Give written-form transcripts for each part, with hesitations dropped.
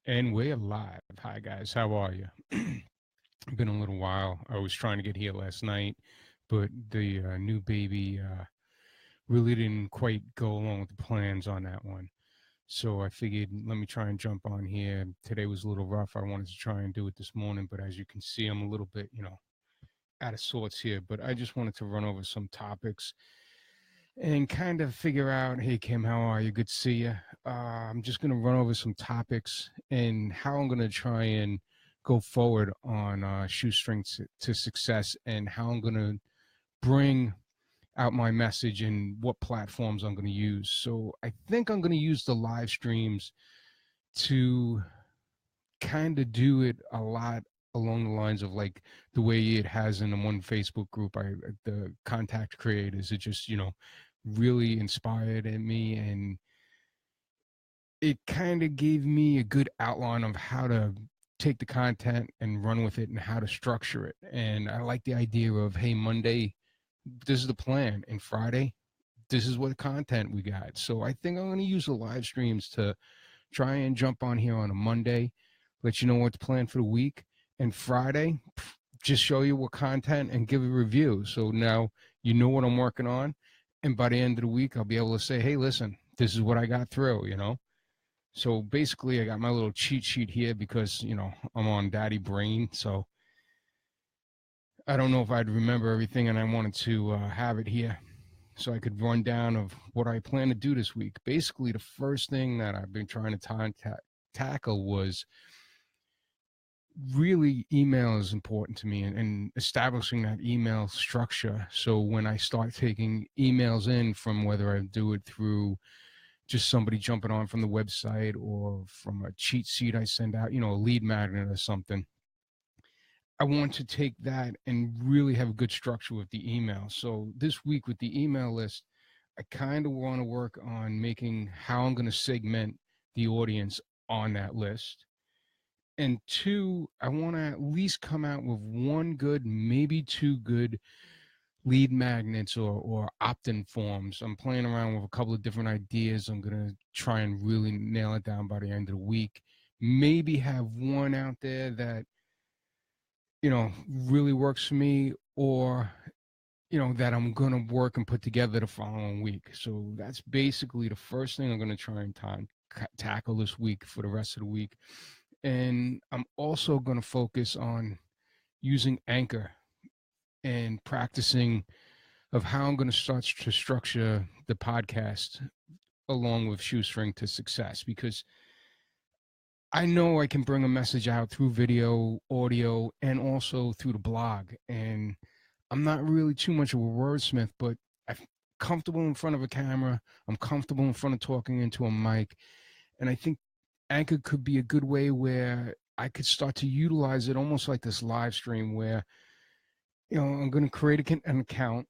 And we're live. Hi, guys. How are you? Been a little while. I was trying to get here last night, but the new baby really didn't quite go along with the plans on that one. So I figured, let me try and jump on here. Today was a little rough. I wanted to try and do it this morning, but as you can see, I'm a little bit, out of sorts here. But I just wanted to run over some topics and kind of figure out, hey, Kim, how are you? Good to see you. I'm just going to run over some topics and how I'm going to try and go forward on Shoestring to Success, and how I'm going to bring out my message and what platforms I'm going to use. So I think I'm going to use the live streams to kind of do it a lot along the lines of like the way it has in the one Facebook group, the contact creators. It just, really inspired in me, and it kind of gave me a good outline of how to take the content and run with it and how to structure it. And I like the idea of, hey, Monday, this is the plan, and Friday, this is what content we got. So I think I'm going to use the live streams to try and jump on here on a Monday, let you know what to plan for the week, and Friday, just show you what content and give a review. So now you know what I'm working on, and by the end of the week, I'll be able to say, hey, listen, this is what I got through. So basically, I got my little cheat sheet here because, I'm on daddy brain. So I don't know if I'd remember everything, and I wanted to have it here so I could run down of what I plan to do this week. Basically, the first thing that I've been trying to tackle was really email is important to me, and establishing that email structure. So when I start taking emails in from, whether I do it through just somebody jumping on from the website or from a cheat sheet I send out, a lead magnet or something, I want to take that and really have a good structure with the email. So this week with the email list, I kind of want to work on making how I'm going to segment the audience on that list. And two, I want to at least come out with one good, maybe two good lead magnets or opt-in forms. I'm playing around with a couple of different ideas. I'm going to try and really nail it down by the end of the week. Maybe have one out there that, really works for me, or, that I'm going to work and put together the following week. So that's basically the first thing I'm going to try and tackle this week for the rest of the week. And I'm also going to focus on using Anchor and practicing of how I'm going to start to structure the podcast along with Shoestring to Success, because I know I can bring a message out through video, audio, and also through the blog. And I'm not really too much of a wordsmith, but I'm comfortable in front of a camera. I'm comfortable in front of talking into a mic. And I think Anchor could be a good way where I could start to utilize it almost like this live stream where, I'm going to create an account.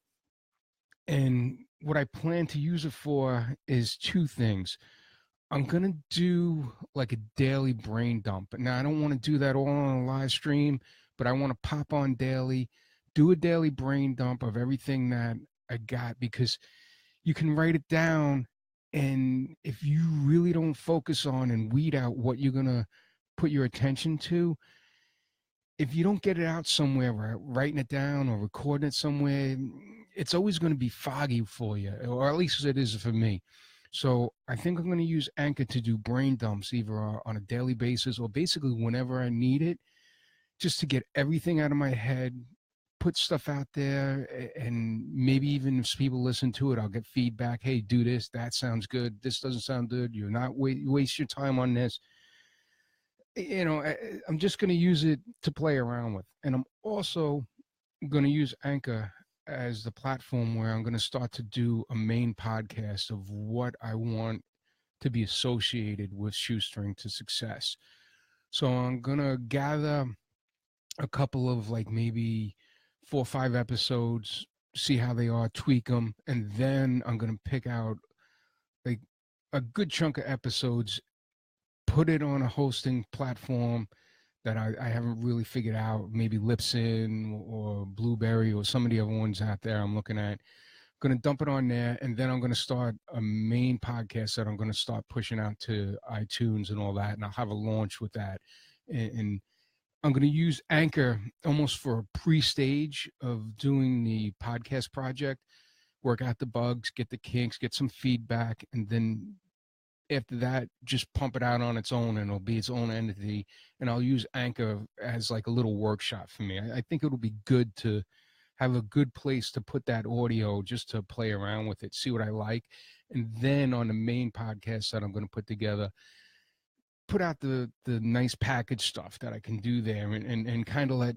And what I plan to use it for is two things. I'm going to do like a daily brain dump. Now, I don't want to do that all on a live stream, but I want to pop on daily, do a daily brain dump of everything that I got, because you can write it down. And if you really don't focus on and weed out what you're going to put your attention to, if you don't get it out somewhere, writing it down or recording it somewhere, it's always going to be foggy for you, or at least it is for me. So I think I'm going to use Anchor to do brain dumps either on a daily basis or basically whenever I need it, just to get everything out of my head, put stuff out there, and maybe even if people listen to it, I'll get feedback. Hey, do this. That sounds good. This doesn't sound good. You're not waste your time on this. I'm just going to use it to play around with. And I'm also going to use Anchor as the platform where I'm going to start to do a main podcast of what I want to be associated with Shoestring to Success. So I'm going to gather a couple of like maybe 4 or 5 episodes, see how they are, tweak them, and then I'm going to pick out like a good chunk of episodes, put it on a hosting platform that I haven't really figured out, maybe Libsyn or Blueberry or some of the other ones out there I'm looking at. Going to dump it on there, and then I'm going to start a main podcast that I'm going to start pushing out to iTunes and all that, and I'll have a launch with that. And I'm going to use Anchor almost for a pre-stage of doing the podcast project, work out the bugs, get the kinks, get some feedback, and then after that, just pump it out on its own, and it'll be its own entity. And I'll use Anchor as like a little workshop for me. I think it'll be good to have a good place to put that audio, just to play around with it, see what I like. And then on the main podcast that I'm going to put together, put out the nice package stuff that I can do there, and kind of let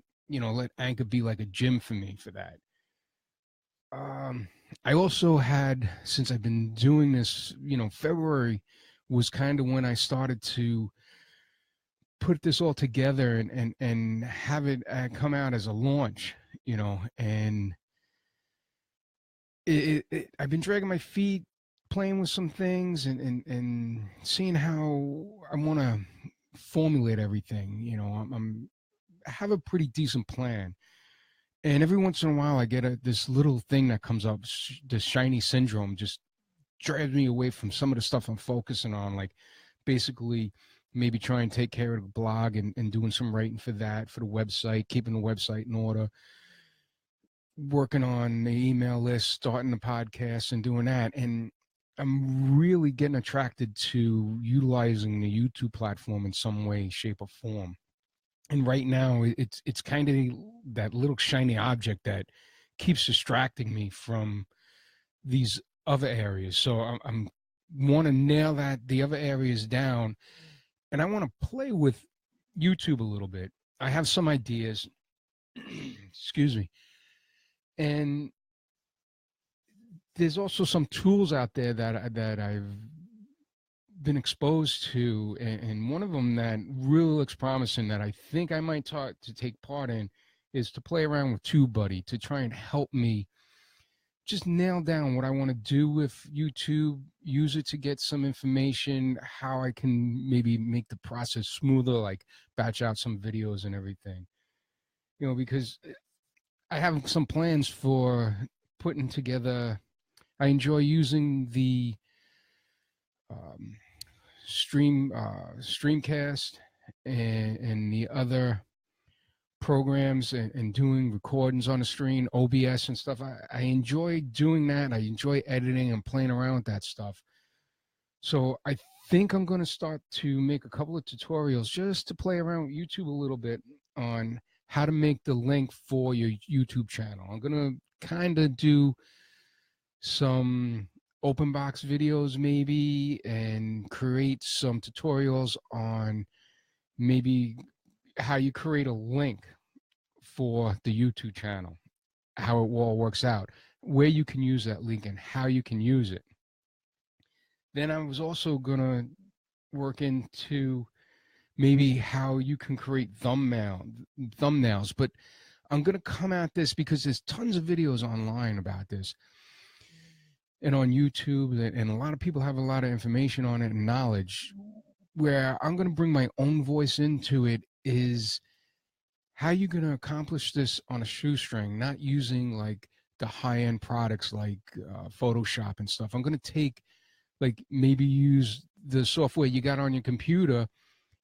Anchor be like a gym for me for that. I also had, since I've been doing this, February was kind of when I started to put this all together and have it come out as a launch, and I've been dragging my feet, playing with some things, and seeing how I want to formulate everything. I have a pretty decent plan. And every once in a while, I get this little thing that comes up, this shiny syndrome, just drives me away from some of the stuff I'm focusing on, like basically maybe try and take care of the blog and doing some writing for that, for the website, keeping the website in order, working on the email list, starting the podcast and doing that. And I'm really getting attracted to utilizing the YouTube platform in some way, shape, or form. And right now, it's kind of that little shiny object that keeps distracting me from these other areas. So I'm want to nail the other areas down, and I want to play with YouTube a little bit. I have some ideas, excuse me, and there's also some tools out there that I've been exposed to, and one of them that really looks promising that I think I might take part in is to play around with TubeBuddy to try and help me just nail down what I want to do with YouTube, use it to get some information, how I can maybe make the process smoother, like batch out some videos and everything, because I have some plans for putting together. I enjoy using the Streamcast and the other programs and doing recordings on the screen, OBS and stuff. I enjoy doing that. I enjoy editing and playing around with that stuff. So I think I'm going to start to make a couple of tutorials just to play around with YouTube a little bit on how to make the link for your YouTube channel. I'm going to kind of do some open box videos maybe, and create some tutorials on maybe how you create a link for the YouTube channel, how it all works out, where you can use that link and how you can use it. Then I was also going to work into maybe how you can create thumbnails, but I'm going to come at this because there's tons of videos online about this and on YouTube, and a lot of people have a lot of information on it and knowledge. Where I'm going to bring my own voice into it is how you're going to accomplish this on a shoestring, not using like the high-end products like Photoshop and stuff. I'm going to take, like, maybe use the software you got on your computer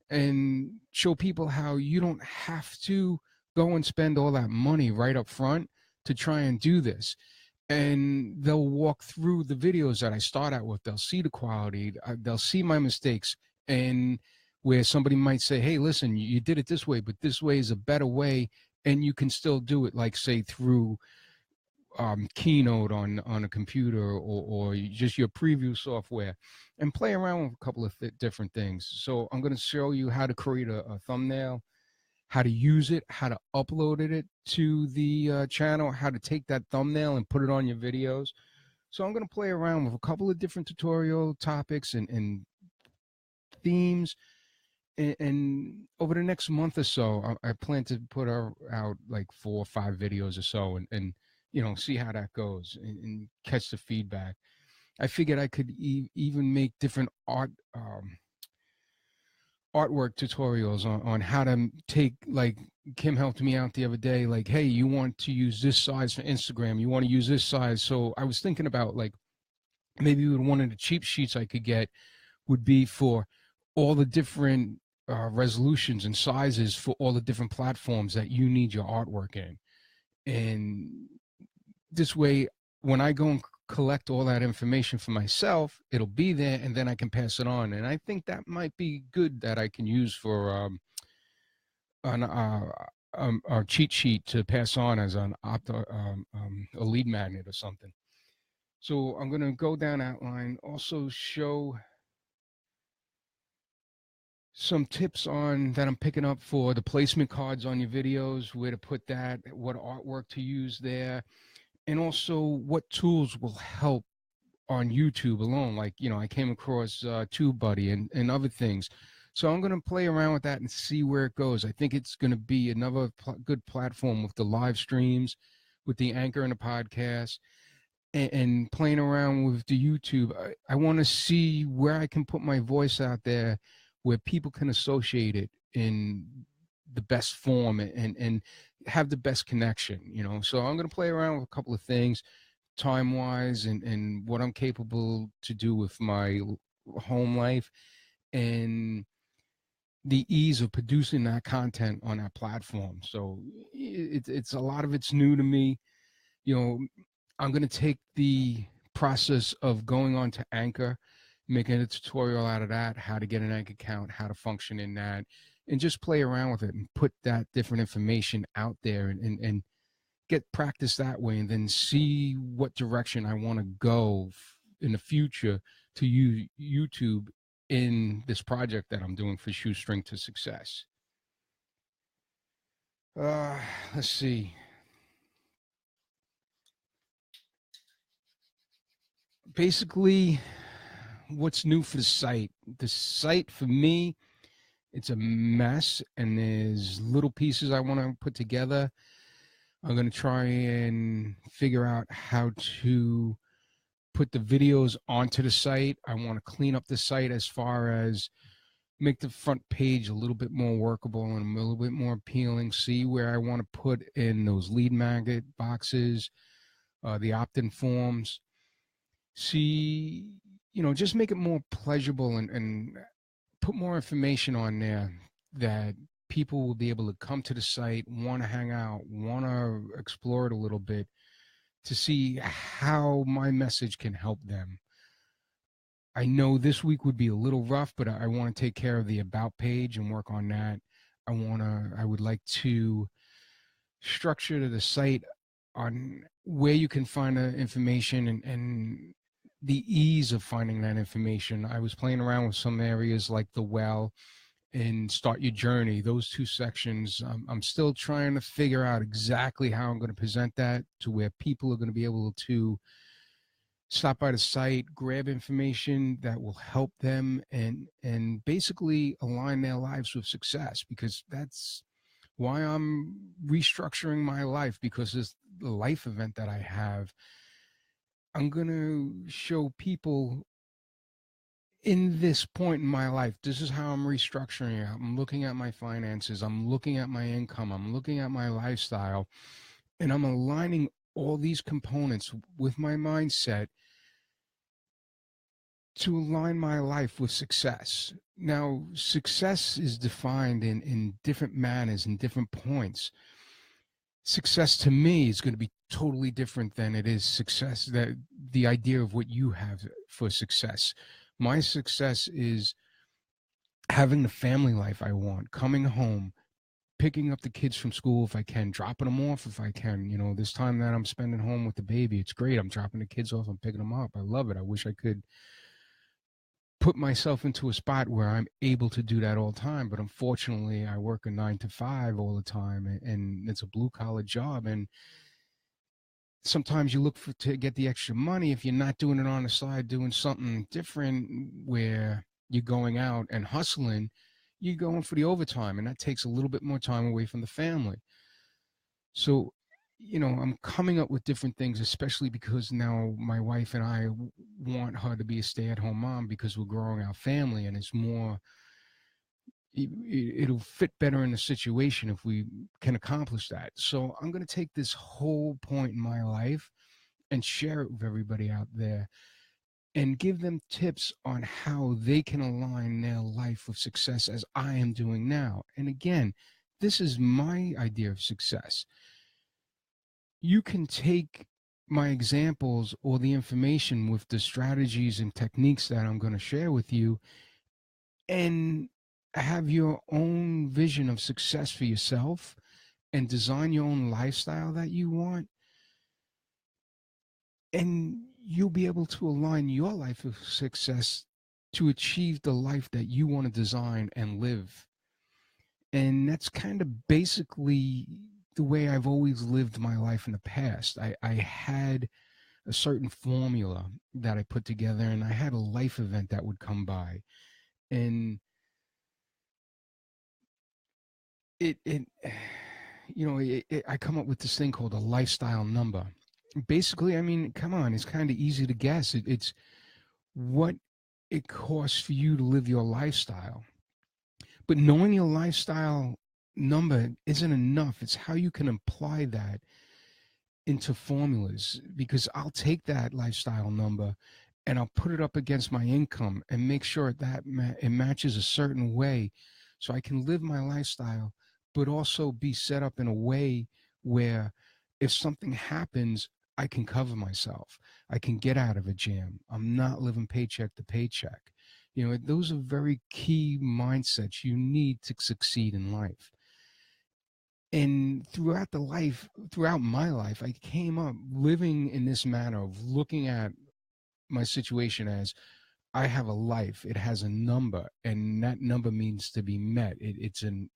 and show people how you don't have to go and spend all that money right up front to try and do this. And they'll walk through the videos that I start out with. They'll see the quality, they'll see my mistakes, and where somebody might say, hey, listen, you did it this way, but this way is a better way, and you can still do it, like, say, through Keynote on a computer, or just your preview software, and play around with a couple of different things. So I'm going to show you how to create a thumbnail, how to use it, how to upload it to the channel, how to take that thumbnail and put it on your videos. So I'm going to play around with a couple of different tutorial topics and themes. And over the next month or so, I plan to put out like 4 or 5 videos or so, and see how that goes, and catch the feedback. I figured I could even make different artwork tutorials on how to take, like Kim helped me out the other day, like, hey, you want to use this size for Instagram, you want to use this size. So I was thinking about, like, maybe one of the cheap sheets I could get would be for all the different resolutions and sizes for all the different platforms that you need your artwork in. And this way, when I go and collect all that information for myself, it'll be there, and then I can pass it on. And I think that might be good, that I can use for a cheat sheet to pass on as a lead magnet or something. So I'm going to go down that line. Also show some tips on that I'm picking up for the placement cards on your videos, where to put that, what artwork to use there, and also what tools will help on YouTube alone. Like, I came across TubeBuddy and other things. So I'm going to play around with that and see where it goes. I think it's going to be another good platform with the live streams, with the Anchor and the podcast, and playing around with the YouTube. I want to see where I can put my voice out there, where people can associate it in the best form and have the best connection. So I'm going to play around with a couple of things, time wise, and what I'm capable to do with my home life, and the ease of producing that content on that platform. So it's a lot of it's new to me. I'm going to take the process of going on to Anchor, making a tutorial out of that, how to get an Anchor account, how to function in that, and just play around with it and put that different information out there and get practice that way, and then see what direction I want to go in the future to use YouTube in this project that I'm doing for Shoestring to Success. Let's see. Basically, what's new for the site? The site for me, it's a mess, and there's little pieces I want to put together. I'm going to try and figure out how to put the videos onto the site. I want to clean up the site as far as make the front page a little bit more workable and a little bit more appealing. See where I want to put in those lead magnet boxes, the opt-in forms. See, just make it more pleasurable and put more information on there that people will be able to come to the site, want to hang out, want to explore it a little bit, to see how my message can help them. I know this week would be a little rough, but I want to take care of the about page and work on that. I would like to structure the site on where you can find the information and the ease of finding that information. I was playing around with some areas like the well and start your journey. Those two sections, I'm still trying to figure out exactly how I'm going to present that to where people are going to be able to stop by the site, grab information that will help them and basically align their lives with success, because that's why I'm restructuring my life, because it's the life event that I have. I'm going to show people in this point in my life, this is how I'm restructuring it. I'm looking at my finances. I'm looking at my income. I'm looking at my lifestyle, and I'm aligning all these components with my mindset to align my life with success. Now, success is defined in different manners and different points. Success to me is going to be totally different than it is success, that the idea of what you have for success. My success is having the family life I want, coming home, picking up the kids from school if I can, dropping them off if I can. This time that I'm spending home with the baby, it's great. I'm dropping the kids off, I'm picking them up. I love it. I wish I could put myself into a spot where I'm able to do that all the time. But unfortunately, I work a 9 to 5 all the time, and it's a blue collar job. And sometimes you look to get the extra money. If you're not doing it on the side, doing something different where you're going out and hustling, you're going for the overtime, and that takes a little bit more time away from the family. So, I'm coming up with different things, especially because now my wife and I want her to be a stay-at-home mom, because we're growing our family, and it's more, it'll fit better in the situation if we can accomplish that. So I'm going to take this whole point in my life and share it with everybody out there and give them tips on how they can align their life with success as I am doing now. And again, this is my idea of success. You can take my examples or the information with the strategies and techniques that I'm going to share with you and have your own vision of success for yourself and design your own lifestyle that you want. And you'll be able to align your life of success to achieve the life that you want to design and live. And that's kind of basically the way I've always lived my life in the past. I had a certain formula that I put together, and I had a life event that would come by. And it I come up with this thing called a lifestyle number. Basically, I mean, come on, it's kind of easy to guess. It's what it costs for you to live your lifestyle. But knowing your lifestyle number isn't enough. It's how you can apply that into formulas, because I'll take that lifestyle number and I'll put it up against my income and make sure that it matches a certain way so I can live my lifestyle, but also be set up in a way where if something happens, I can cover myself. I can get out of a jam. I'm not living paycheck to paycheck. You know, those are very key mindsets you need to succeed in life. And throughout my life, I came up living in this manner of looking at my situation as I have a life. It has a number, and that number needs to be met. It's an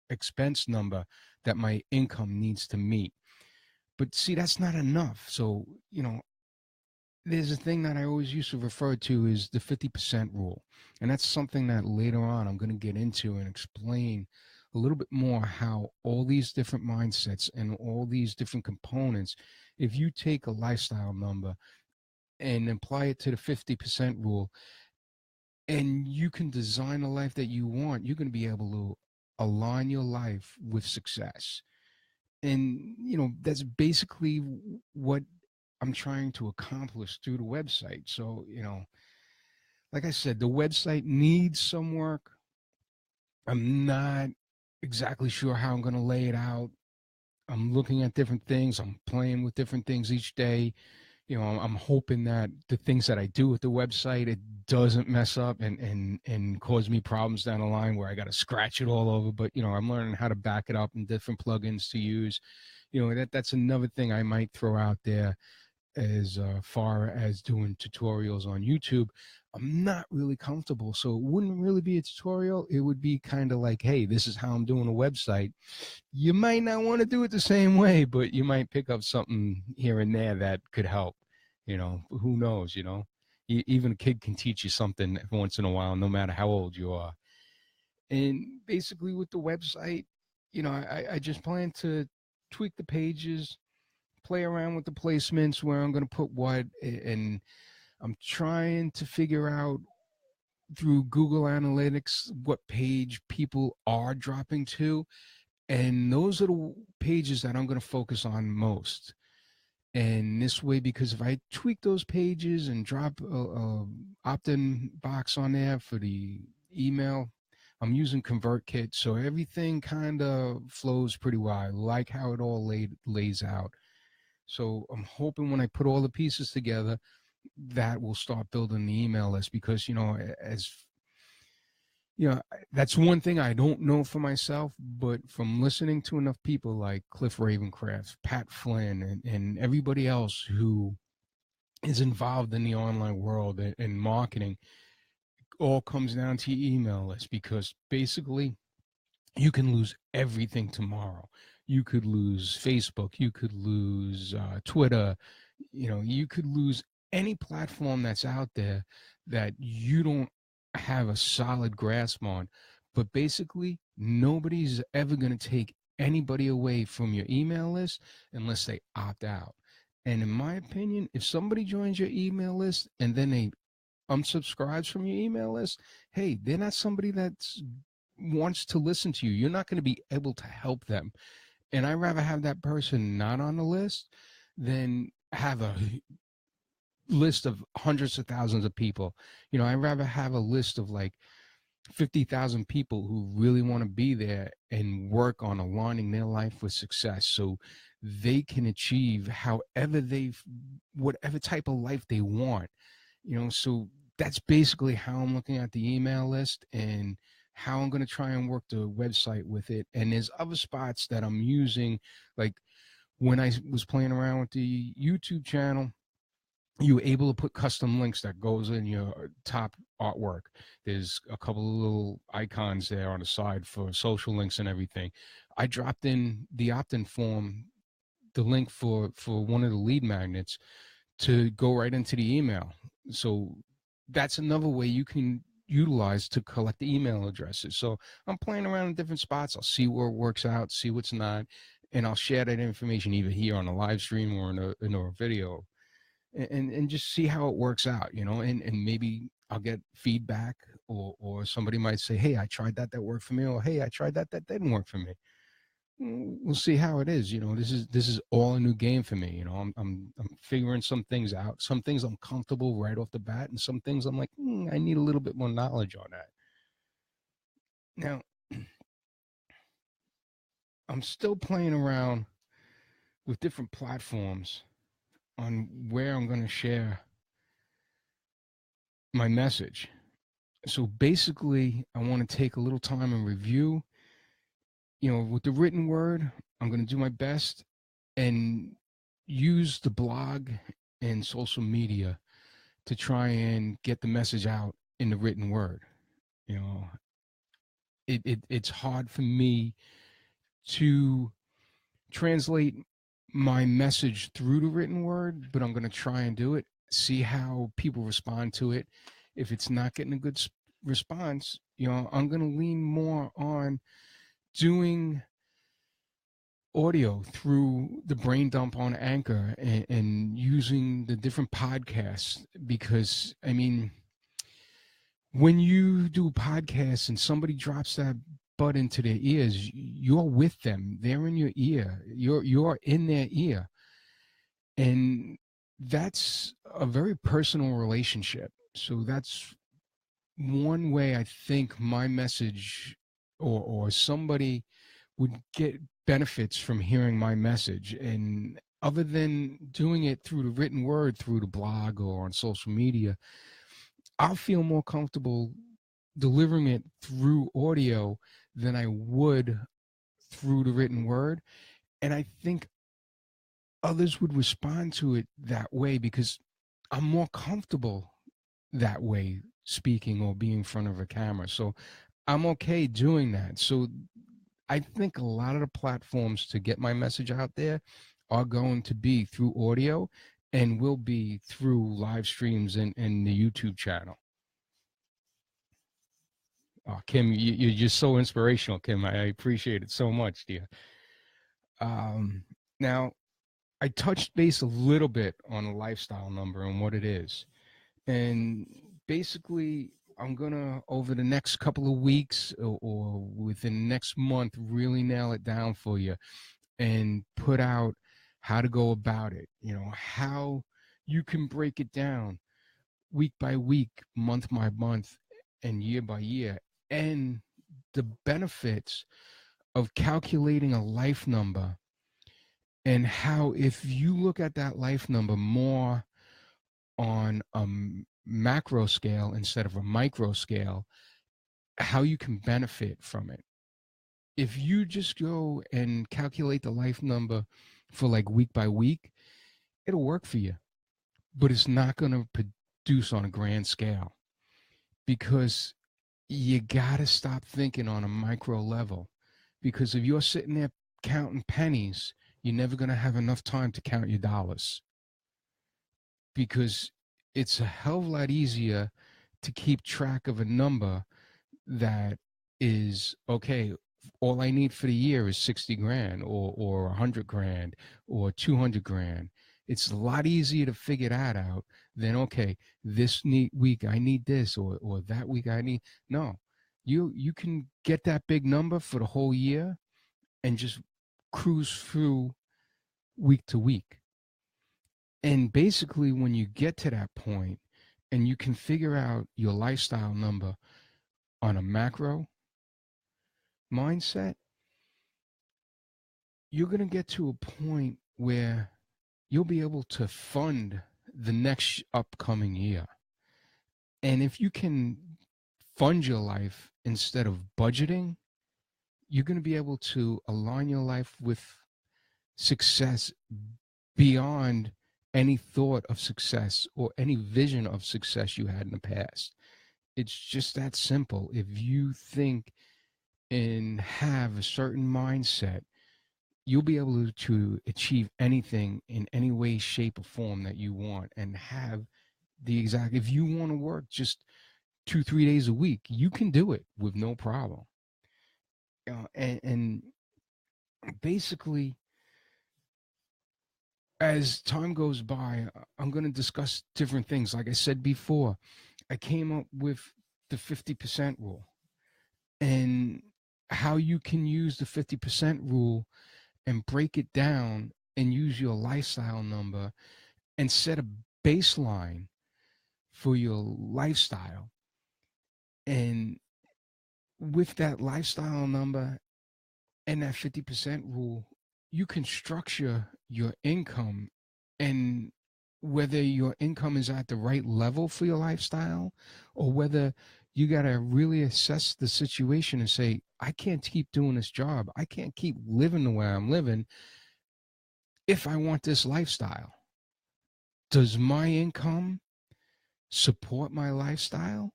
expense number that my income needs to meet. But see, that's not enough. So, there's a thing that I always used to refer to as the 50% rule. And that's something that later on I'm going to get into and explain a little bit more how all these different mindsets and all these different components, if you take a lifestyle number and apply it to the 50% rule, and you can design a life that you want, you're going to be able to align your life with success. And, that's basically what I'm trying to accomplish through the website. So, like I said, the website needs some work. I'm not exactly sure how I'm going to lay it out. I'm looking at different things. I'm playing with different things each day. I'm hoping that the things that I do with the website, it doesn't mess up and cause me problems down the line where I got to scratch it all over. But, I'm learning how to back it up and different plugins to use. That's another thing I might throw out there as far as doing tutorials on YouTube. I'm not really comfortable. So it wouldn't really be a tutorial. It would be kind of like, hey, this is how I'm doing a website. You might not want to do it the same way, but you might pick up something here and there that could help. Who knows, even a kid can teach you something once in a while, no matter how old you are. And basically with the website, I just plan to tweak the pages, play around with the placements, where I'm going to put what, and I'm trying to figure out through Google Analytics what page people are dropping to. And those are the pages that I'm going to focus on most. And this way, because if I tweak those pages and drop a opt-in box on there for the email, I'm using ConvertKit, so everything kind of flows pretty well. I like how it all lays out. So I'm hoping when I put all the pieces together, that will start building the email list, because, that's one thing I don't know for myself, but from listening to enough people like Cliff Ravencraft, Pat Flynn, and everybody else who is involved in the online world and marketing, all comes down to your email list, because basically you can lose everything tomorrow. You could lose Facebook, you could lose Twitter, you could lose any platform that's out there that you don't have a solid grasp on. But basically, nobody's ever going to take anybody away from your email list unless they opt out. And in my opinion, if somebody joins your email list and then they unsubscribes from your email list, hey, they're not somebody that's wants to listen to you. You're not going to be able to help them. And I'd rather have that person not on the list than have a list of hundreds of thousands of people. I'd rather have a list of like 50,000 people who really want to be there and work on aligning their life with success so they can achieve whatever type of life they want. So that's basically how I'm looking at the email list and how I'm going to try and work the website with it. And there's other spots that I'm using, like when I was playing around with the YouTube channel, you were able to put custom links that goes in your top artwork. There's a couple of little icons there on the side for social links and everything. I dropped in the opt-in form, the link for one of the lead magnets to go right into the email. So that's another way you can utilize to collect the email addresses. So I'm playing around in different spots. I'll see where it works out, see what's not, and I'll share that information either here on a live stream or in a video. And just see how it works out, and maybe I'll get feedback, or somebody might say, hey, I tried that worked for me, or hey, I tried that didn't work for me. We'll see how it is. This is all a new game for me. I'm figuring some things out. Some things I'm comfortable right off the bat, and some things I'm like, I need a little bit more knowledge on that. Now, I'm still playing around with different platforms on where I'm going to share my message. So basically, I want to take a little time and review. With the written word, I'm going to do my best and use the blog and social media to try and get the message out in the written word. It's hard for me to translate my message through the written word, but I'm going to try and do it, see how people respond to it. If it's not getting a good response, I'm going to lean more on doing audio through the brain dump on Anchor and using the different podcasts, because when you do podcasts and somebody drops that butt into their ears, you're with them. They're in your ear. You're in their ear. And that's a very personal relationship. So that's one way I think my message or somebody would get benefits from hearing my message. And other than doing it through the written word, through the blog or on social media, I'll feel more comfortable delivering it through audio than I would through the written word. And I think others would respond to it that way because I'm more comfortable that way, speaking or being in front of a camera. So I'm okay doing that. So I think a lot of the platforms to get my message out there are going to be through audio and will be through live streams and the YouTube channel. Oh, Kim, you're just so inspirational, Kim. I appreciate it so much, dear. Now, I touched base a little bit on a lifestyle number and what it is. And basically, I'm going to, over the next couple of weeks or within the next month, really nail it down for you and put out how to go about it, how you can break it down week by week, month by month, and year by year, and the benefits of calculating a life number, and how if you look at that life number more on a macro scale instead of a micro scale, how you can benefit from it. If you just go and calculate the life number for like week by week, it'll work for you, but it's not going to produce on a grand scale, because you got to stop thinking on a micro level. Because if you're sitting there counting pennies, you're never going to have enough time to count your dollars, because it's a hell of a lot easier to keep track of a number that is, okay, all I need for the year is 60 grand or 100 grand or 200 grand. It's a lot easier to figure that out than, okay, this week I need this or that week I need. No, You can get that big number for the whole year and just cruise through week to week. And basically, when you get to that point and you can figure out your lifestyle number on a macro mindset, you're going to get to a point where you'll be able to fund the next upcoming year. And if you can fund your life instead of budgeting, you're going to be able to align your life with success beyond any thought of success or any vision of success you had in the past. It's just that simple. If you think and have a certain mindset, you'll be able to achieve anything in any way, shape, or form that you want, and have the exact, if you want to work just 2-3 days a week, you can do it with no problem. And basically, as time goes by, I'm going to discuss different things. Like I said before, I came up with the 50% rule and how you can use the 50% rule and break it down and use your lifestyle number and set a baseline for your lifestyle. And with that lifestyle number and that 50% rule, you can structure your income, and whether your income is at the right level for your lifestyle or whether you got to really assess the situation and say, I can't keep doing this job. I can't keep living the way I'm living if I want this lifestyle. Does my income support my lifestyle?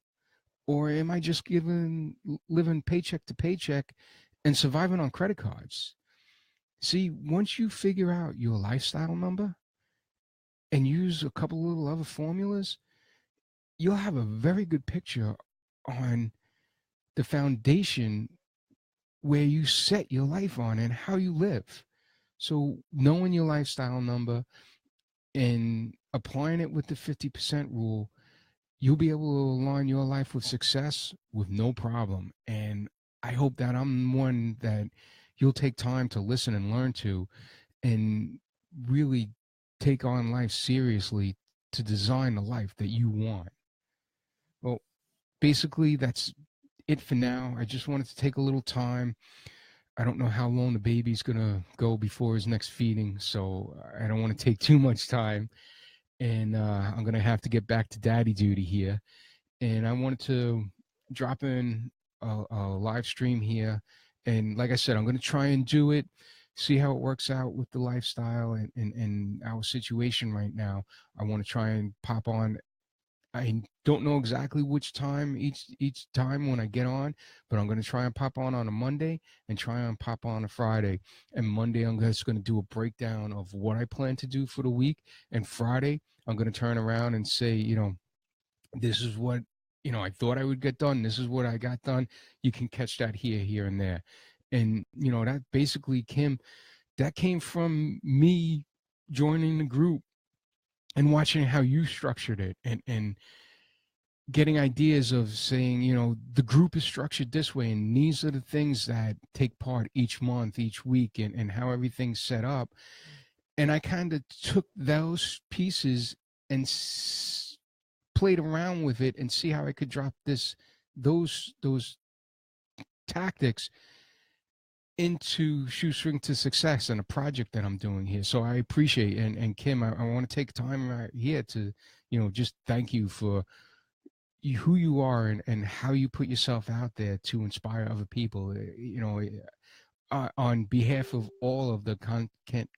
Or am I just living paycheck to paycheck and surviving on credit cards? See, once you figure out your lifestyle number and use a couple little other formulas, you'll have a very good picture on the foundation where you set your life on and how you live. So knowing your lifestyle number and applying it with the 50% rule, you'll be able to align your life with success with no problem. And I hope that I'm one that you'll take time to listen and learn to and really take on life seriously to design the life that you want. Well, basically, that's it for now. I just wanted to take a little time. I don't know how long the baby's going to go before his next feeding, so I don't want to take too much time. And I'm going to have to get back to daddy duty here. And I wanted to drop in a live stream here. And like I said, I'm going to try and do it, see how it works out with the lifestyle and our situation right now. I want to try and pop on. I don't know exactly which time each time when I get on, but I'm going to try and pop on a Monday and try and pop on a Friday. And Monday, I'm just going to do a breakdown of what I plan to do for the week. And Friday, I'm going to turn around and say, this is what, I thought I would get done. This is what I got done. You can catch that here, and there. And, that basically, Kim, that came from me joining the group and watching how you structured it and getting ideas of saying, the group is structured this way, and these are the things that take part each month, each week, and how everything's set up. And I kind of took those pieces and played around with it and see how I could drop those tactics into Shoestring to Success and a project that I'm doing here. So I appreciate, and Kim, I want to take time right here to, just thank you for who you are and how you put yourself out there to inspire other people. On behalf of all of the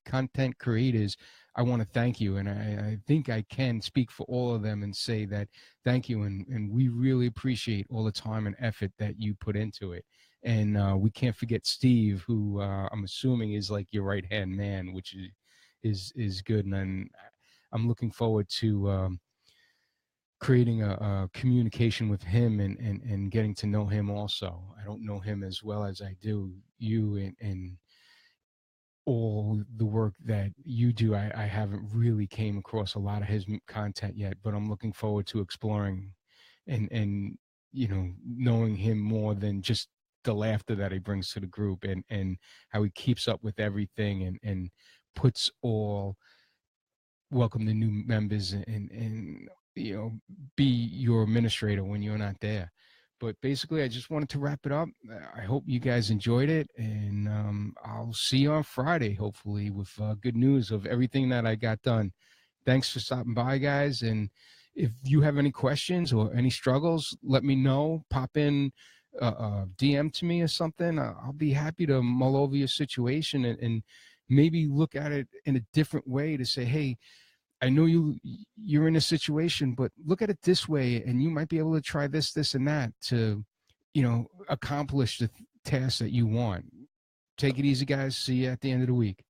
content creators, I want to thank you. And I think I can speak for all of them and say that thank you. And we really appreciate all the time and effort that you put into it. And we can't forget Steve, who I'm assuming is like your right-hand man, which is good. And I'm looking forward to creating a communication with him and getting to know him also. I don't know him as well as I do you and all the work that you do. I haven't really came across a lot of his content yet, but I'm looking forward to exploring and knowing him more than just the laughter that he brings to the group, and how he keeps up with everything, and puts all welcome the new members, and be your administrator when you're not there. But basically, I just wanted to wrap it up. I hope you guys enjoyed it, and I'll see you on Friday, hopefully, with good news of everything that I got done. Thanks for stopping by, guys. And if you have any questions or any struggles, let me know. Pop in, DM to me or something. I'll be happy to mull over your situation, and maybe look at it in a different way to say, hey, I know you're in a situation, but look at it this way, and you might be able to try this, and that to, accomplish the task that you want. Take it easy, guys. See you at the end of the week.